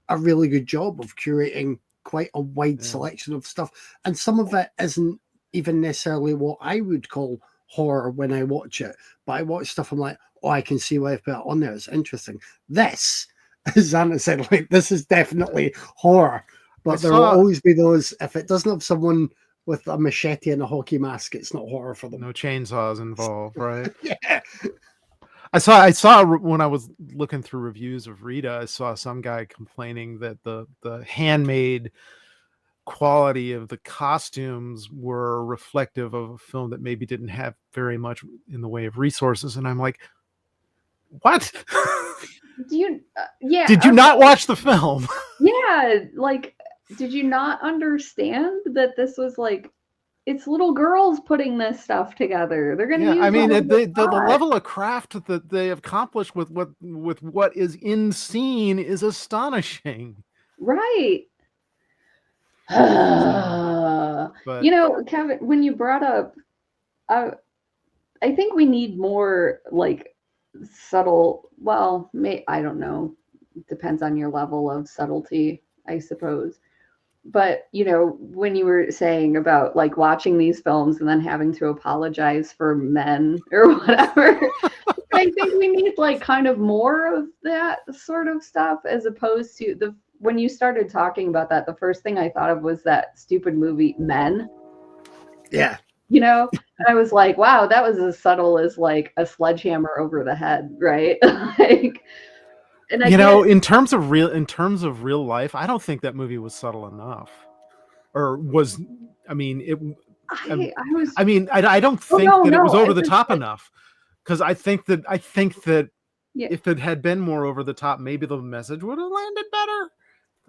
a really good job of curating quite a wide selection of stuff. And some of it isn't even necessarily what I would call horror when I watch it. But I watch stuff, I'm like, oh, I can see why I've put it on there. It's interesting. This, as Anna said, like, this is definitely horror. But there will always be those, if it doesn't have someone with a machete and a hockey mask, it's not horror for them. No chainsaws involved, right? Yeah. I saw when I was looking through reviews of Rita, I saw some guy complaining that the handmade quality of the costumes were reflective of a film that maybe didn't have very much in the way of resources, and I'm like, what? Do you yeah, did you not watch the film? Yeah, like, did you not understand that this was like, it's little girls putting this stuff together? They're gonna use I mean, the the level of craft that they accomplished with what is in scene is astonishing. Right. But You know, Kevin, when you brought up, I think we need more like subtle. Well, I don't know. Depends on your level of subtlety, I suppose. But you know, when you were saying about like watching these films and then having to apologize for men or whatever, I think we need like kind of more of that sort of stuff as opposed to the when you started talking about that, the first thing I thought of was that stupid movie Men. Yeah. You know, and I was like, wow, that was as subtle as like a sledgehammer over the head, right? Like, and I you know, get, in terms of real life, I don't think that movie was subtle enough, or was. I mean, it. I was, I mean, I don't oh think no, that it was no, I over the was top like, enough, because I think that yeah, if it had been more over the top, maybe the message would have landed better.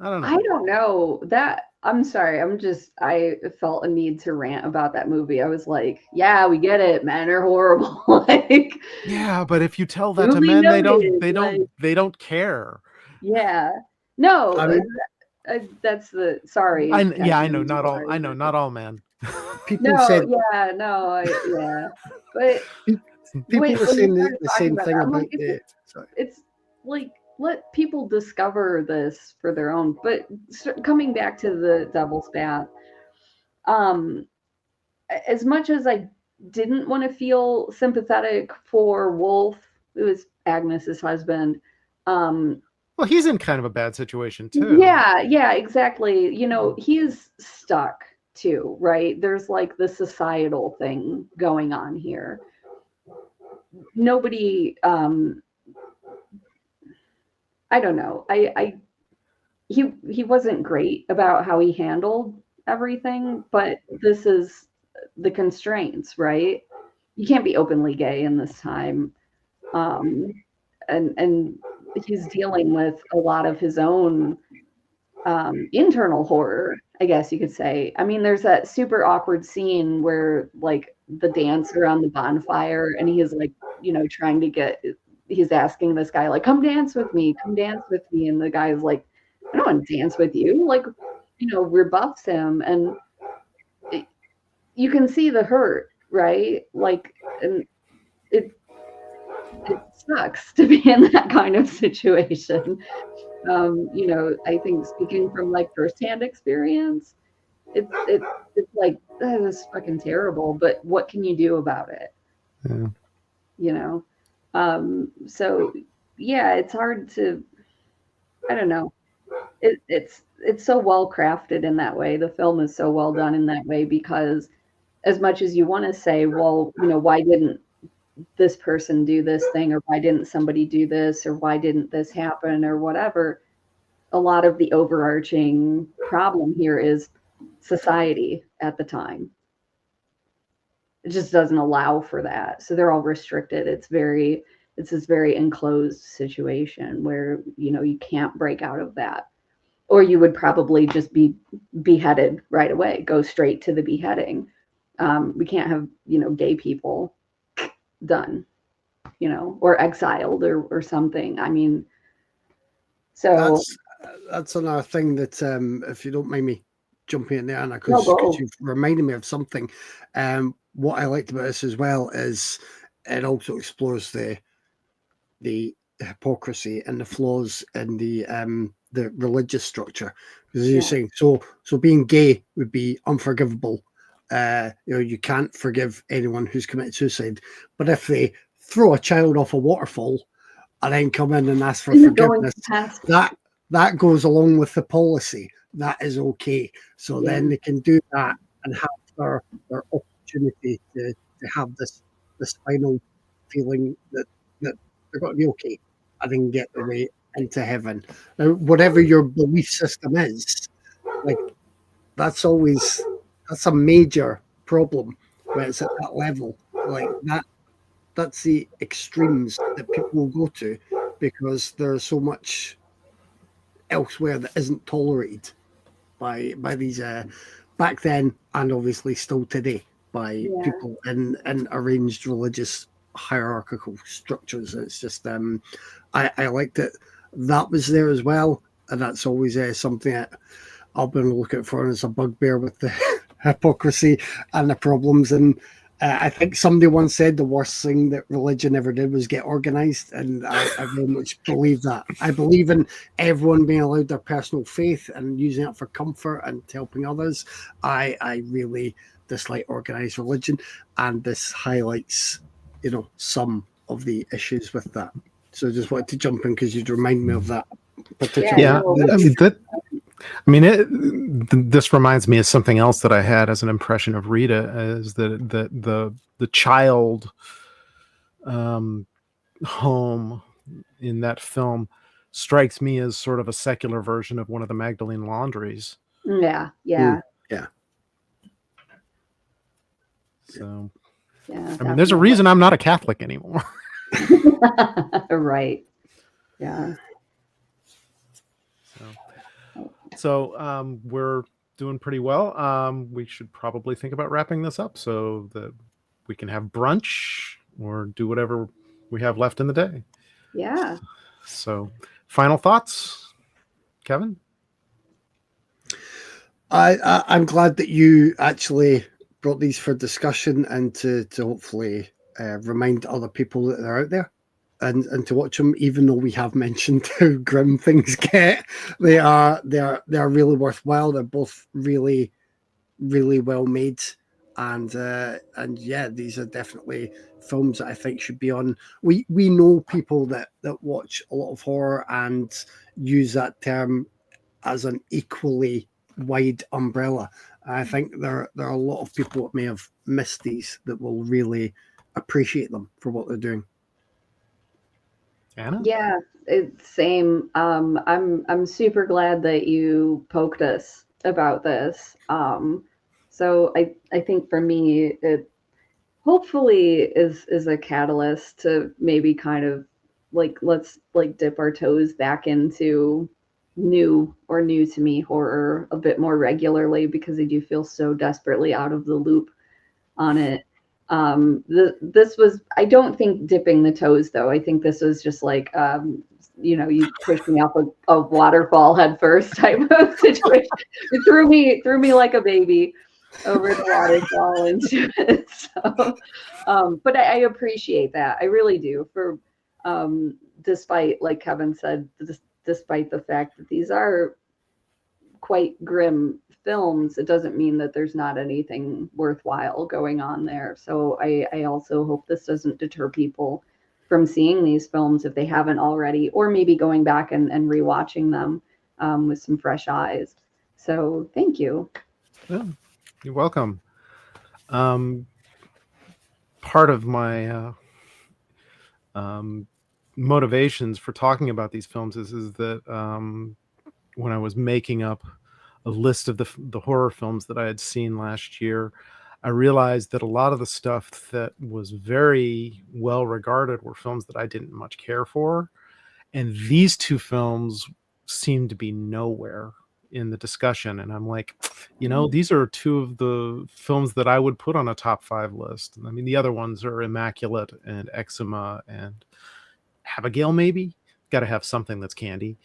I don't know. I don't know that. I'm sorry. I felt a need to rant about that movie. I was like, yeah, we get it. Men are horrible. Like, Yeah, but if you tell that to duly men, they don't noted. they Like, don't they don't care. yeah. No, I mean, that's the, sorry, Yeah, I Kevin. know I'm not all. sorry. I know not all men. people No, said yeah, no, yeah. But people were when you saying started the talking same about thing that, I'm about like, the. Sorry. it's like let people discover this for their own. But coming back to the Devil's Bath, um, as much as I didn't want to feel sympathetic for Wolf, who is Agnes's husband, um, Well, he's in kind of a bad situation too. yeah, yeah, exactly. You know, he's stuck too, right? There's like the societal thing going on here. Nobody, I don't know. He wasn't great about how he handled everything, but this is the constraints, right? You can't be openly gay in this time. Um, and he's dealing with a lot of his own internal horror, I guess you could say. I mean, there's that super awkward scene where like the dance around the bonfire, and he is like, you know, trying to get. He's asking this guy like, come dance with me," and the guy's like, "I don't want to dance with you," like, you know, rebuffs him, and it, you can see the hurt, right? Like, and it it sucks to be in that kind of situation. You know, I think speaking from like firsthand experience, it's like that is fucking terrible. But what can you do about it? Yeah. You know. So yeah, it's hard to. I don't know. It's so well crafted in that way. The film is so well done in that way because as much as you want to say, well, you know, why didn't this person do this thing, or why didn't somebody do this, or why didn't this happen, or whatever, a lot of the overarching problem here is society at the time. It just doesn't allow for that. So they're all restricted. It's this very enclosed situation where, you know, you can't break out of that. Or you would probably just be beheaded right away, go straight to the beheading. We can't have, you know, gay people done, you know, or exiled or something. I mean, so That's another thing that, if you don't mind me jumping in there, Anna, no, because go. you've reminded me of something. What I liked about this as well is it also explores the hypocrisy and the flaws in the religious structure. Because you're Yeah. saying, so being gay would be unforgivable. You know, you can't forgive anyone who's committed suicide. But if they throw a child off a waterfall and then come in and ask for And going forgiveness, past, that goes along with the policy. That is okay. So yeah, then they can do that and have their opportunity to have this final feeling that they're going to be okay and then get their way into heaven. Now, whatever your belief system is, like that's a major problem when it's at that level. Like that's the extremes that people will go to because there's so much elsewhere that isn't tolerated by these back then and obviously still today by yeah. people in arranged religious hierarchical structures. It's just I liked it that was there as well, and that's always something that I've been looking for as a bugbear with the hypocrisy and the problems. And I think somebody once said the worst thing that religion ever did was get organized. And I very much believe that. I believe in everyone being allowed their personal faith and using it for comfort and helping others. I really dislike organized religion. And this highlights, some of the issues with that. So I just wanted to jump in because you'd remind me of that particular. Yeah, I mean, this reminds me of something else that I had as an impression of Rita, is the child home in that film strikes me as sort of a secular version of one of the Magdalene Laundries. Yeah. Yeah. So, yeah. I mean, there's a reason I'm not a Catholic anymore. Right. Yeah. So we're doing pretty well. We should probably think about wrapping this up so that we can have brunch or do whatever we have left in the day. Yeah. So, final thoughts, Kevin? I'm glad that you actually brought these for discussion and to hopefully remind other people that they're out there and to watch them, even though we have mentioned how grim things get. They are really worthwhile. They're both really, really well made. And yeah, these are definitely films that I think should be on. We know people that watch a lot of horror and use that term as an equally wide umbrella. I think there are a lot of people that may have missed these that will really appreciate them for what they're doing. Anna? Yeah, it's same. I'm super glad that you poked us about this. So I think for me, it hopefully is a catalyst to maybe kind of let's dip our toes back into new to me horror a bit more regularly, because I do feel so desperately out of the loop on it. This was, I don't think dipping the toes though. I think this was just like, you pushed me off a waterfall head first type of situation. It threw me like a baby over the waterfall into it. So, but I appreciate that. I really do. Despite, like Kevin said, despite the fact that these are quite grim films, it doesn't mean that there's not anything worthwhile going on there. So I also hope this doesn't deter people from seeing these films if they haven't already, or maybe going back and rewatching them with some fresh eyes. So thank you. Yeah, you're welcome. Part of my motivations for talking about these films is that when I was making up a list of the horror films that I had seen last year, I realized that a lot of the stuff that was very well regarded were films that I didn't much care for. And these two films seemed to be nowhere in the discussion. And I'm like, these are two of the films that I would put on a top 5 list. I mean, the other ones are Immaculate and Eczema and Abigail, maybe. Got to have something that's candy.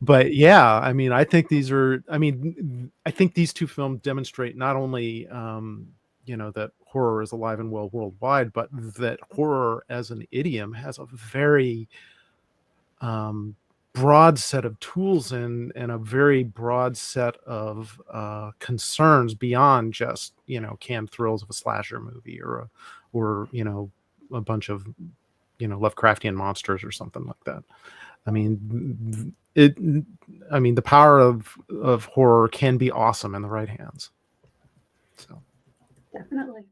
But yeah, I mean, I think these two films demonstrate not only, that horror is alive and well worldwide, but that horror as an idiom has a very broad set of tools and a very broad set of concerns beyond just, canned thrills of a slasher movie or a bunch of, Lovecraftian monsters or something like that. I mean, the power of horror can be awesome in the right hands. So definitely.